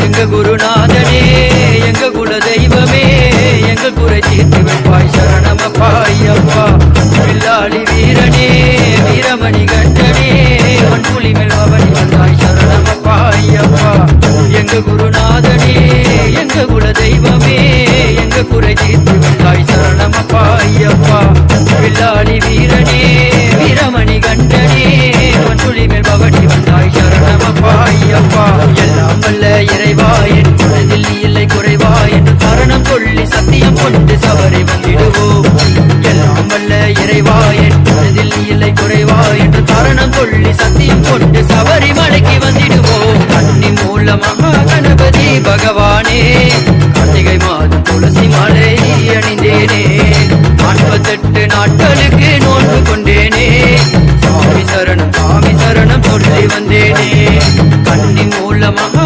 எங்க குருநாதனே எங்க குல தெய்வமே எங்க குறை தீர்த்து வைப்பாய் சரணமப்பா ஐயப்பா வில்லாளி வீரனே வீரமணி கண்டனே மண்புலி மேல் பவனி வந்தாய் சரணமப்பா ஐயப்பா எங்க குருநாதனே எங்க குல தெய்வமே எங்க குறை தீர்த்து வைப்பாய் சரணமப்பா ஐயப்பா வில்லாளி வீரனே வீரமணி கண்டனே மண்புலி மேல் பவனி வந்தாய் சரணமப்பா ஐயப்பா எல்லாம் வல்ல இறைவா என் மனதில் இல்லை குறைவா என்று காரணம் சொல்லி சத்தியம் கொண்டு சபரி வந்திடுவோம் எல்லாம் வல்ல இறைவா என் மனதில் இல்லை குறைவா என்று காரணம் சொல்லி சத்தியம் கொண்டு சபரி மலைக்கு வந்திடுவோம் கன்னி மூல மகா கணபதி பகவானே கார்த்திகை மாதம் துளசி மாலை அணிந்தேனே 48 நாட்களுக்கு நோன்பு கொண்டேனே சாமி சரணம் சொல்லி வந்தேனே கன்னி மூல மகா